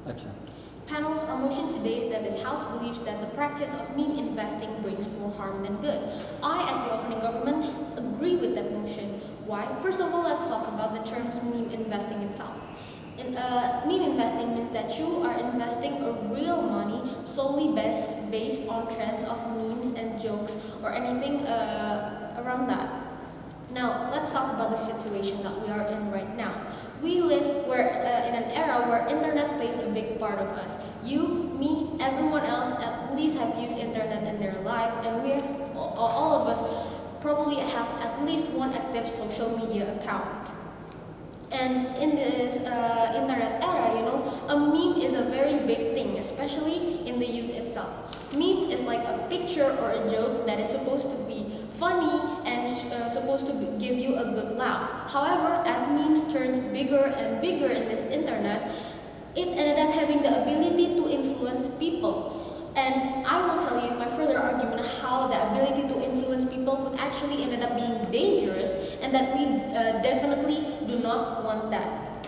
अच्छा. Panel's our motion today is that this House believes that the practice of meme investing brings more harm than good. I, as the opening government, agree with that motion. Why? First of all, let's talk about the terms meme investing itself. Meme investing means that you are investing a real money solely based on trends of memes and jokes or anything around that. Now, let's talk about the situation that we are in right now. We live in an era where internet plays a big part of us. You, me, everyone else at least have used internet in their life, and we have, all of us probably have at least one active social media account. And in this internet era, a meme is a very big thing, especially in the youth itself. Meme is like a picture or a joke that is supposed to be funny and supposed to give you a good laugh. However, as memes turns bigger and bigger in this internet, it ended up having the ability to influence people. And I will tell you in my further argument how the ability to influence people could actually end up being dangerous, and that we definitely do not want that.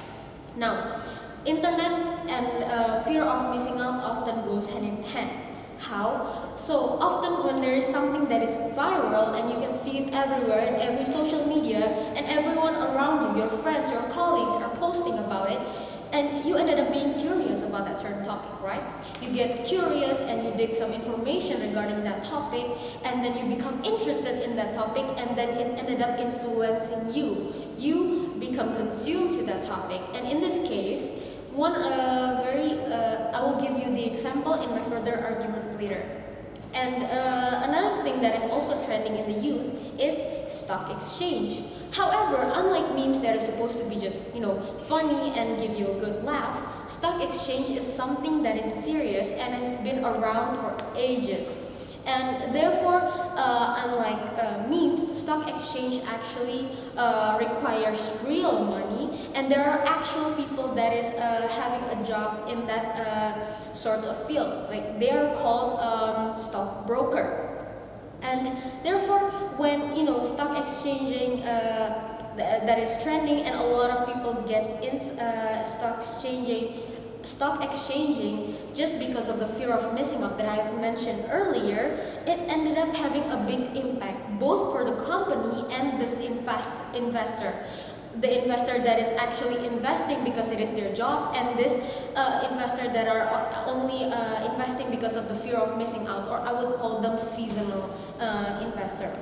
Now, internet and fear of missing out often goes hand in hand. How? So often when there is something that is viral and you can see it everywhere in every social media, and everyone around you, your friends, your colleagues are posting about it, and you ended up being curious about that certain topic, right? You get curious and you dig some information regarding that topic, and then you become interested in that topic, and then it ended up influencing you. You become consumed to that topic, and in this case, I will give you the example in my further arguments later. And another thing that is also trending in the youth is stock exchange. However, unlike memes that are supposed to be just, funny and give you a good laugh, stock exchange is something that is serious and has been around for ages. And therefore, unlike memes, stock exchange actually requires real money, and there are actual people that is having a job in that sort of field. Like, they are called stockbroker. And therefore, when stock exchanging that is trending, and a lot of people gets in stock exchanging just because of the fear of missing out that I have mentioned earlier, it ended up having a big impact both for the company and this investor. The investor that is actually investing because it is their job, and this investor that are only investing because of the fear of missing out, or I would call them seasonal investor.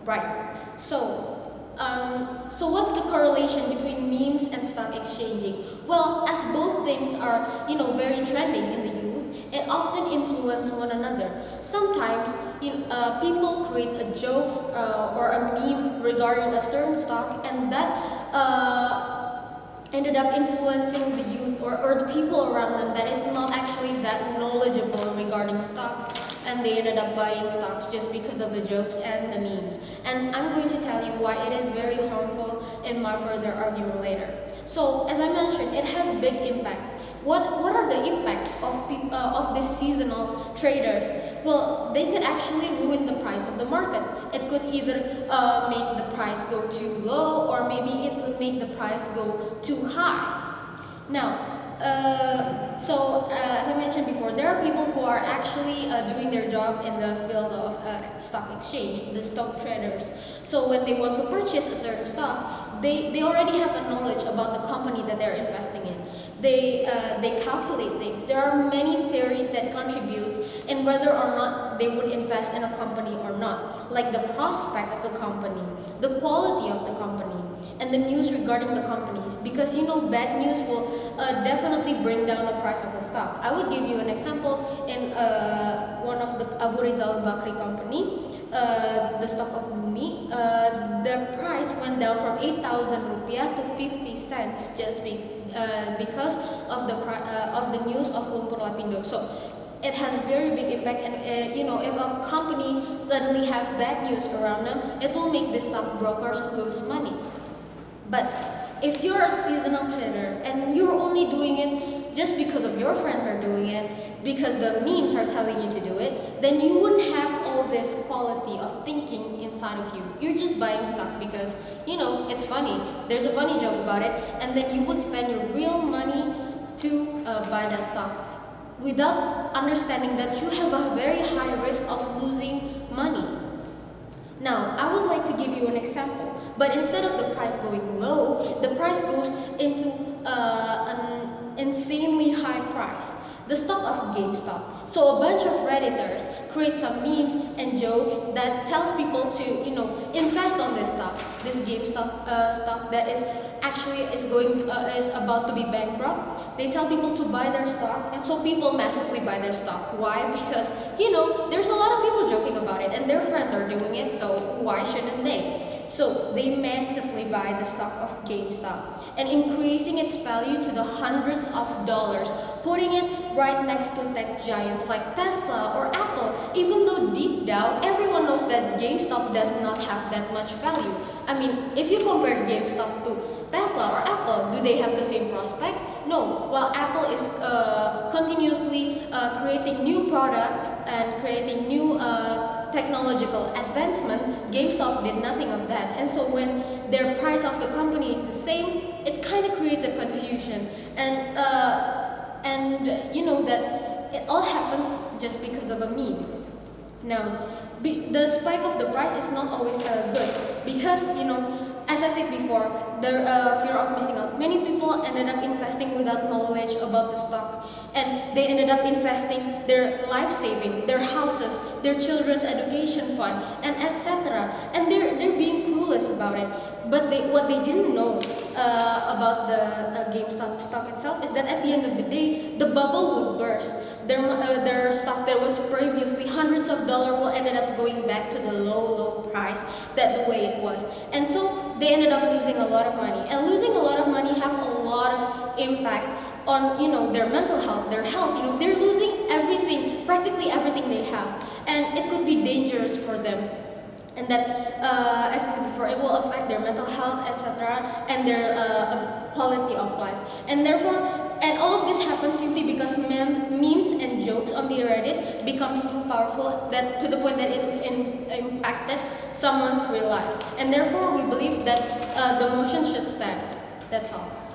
Right. So what's the correlation between memes and stock exchanging? Well, as both things are, very trending in the youth, it often influence one another. Sometimes, people create a jokes or a meme regarding a certain stock, and that ended up influencing the youth or the people around them that is not actually that knowledgeable regarding stocks, and they ended up buying stocks just because of the jokes and the memes. And I'm going to tell you why it is very harmful in my further argument later. So, as I mentioned, it has a big impact. What are the impact of these seasonal traders? Well, they could actually ruin the price of the market. It could either make the price go too low, or maybe it would make the price go too high. Now, as I mentioned before, there are people who are actually doing their job in the field of stock exchange, the stock traders. So when they want to purchase a certain stock, they already have a knowledge about the company that they're investing in. They calculate things. There are many theories that contribute in whether or not they would invest in a company or not, like the prospect of the company, the quality of the company, and the news regarding the companies. Because bad news will definitely bring down the price of a stock. I would give you an example in one of the Abu Rizal Bakri company, the stock of Bumi. The price went down from 8,000 rupiah to 50 cents just because of the news of Lumpur Lapindo. So it has a very big impact, and if a company suddenly have bad news around them, it will make the stockbrokers lose money. But if you're a seasonal trader and you're only doing it just because of your friends are doing it, because the memes are telling you to do it, then you wouldn't have all this quality of thinking inside of you. You're just buying stock because, it's funny. There's a funny joke about it, and then you would spend your real money to buy that stock without understanding that you have a very high risk of losing money. Now, I would like to give you an example, but instead of the price going low, the price goes into an insanely high price. The stock of GameStop. So a bunch of Redditors create some memes and joke that tells people to, invest on this stock, this GameStop stock that is actually is about to be bankrupt. They tell people to buy their stock, and so people massively buy their stock. Why? Because there's a lot of people joking about it, and their friends are doing it. So why shouldn't they? So they massively buy the stock of GameStop and increasing its value to the hundreds of dollars, putting it right next to tech giants like Tesla or Apple, even though deep down everyone knows that GameStop does not have that much value. I mean, if you compare GameStop to Tesla or Apple, do they have the same prospect? No. While Apple is continuously creating new product and creating new technological advancement, GameStop did nothing of that. And so when their price of the company is the same, it kind of creates a confusion. And that it all happens just because of a meme. Now, the spike of the price is not always good because, as I said before, the fear of missing out. Many people ended up investing without knowledge about the stock, and they ended up investing their life saving, their houses, their children's education fund, and etc. And they're being clueless about it. But what they didn't know about the GameStop stock itself is that at the end of the day, the bubble will burst. Their stock that was previously hundreds of dollars will ended up going back to the low price that the way it was. And so they ended up losing a lot of money. And losing a lot of money have a lot of impact on their mental health, their health. They're losing everything, practically everything they have. And it could be dangerous for them. And that, as I said before, it will affect their mental health, etc., and their quality of life. And therefore, all of this happens simply because memes and jokes on the Reddit becomes too powerful that to the point that it impacted someone's real life. And therefore, we believe that the motion should stand. That's all.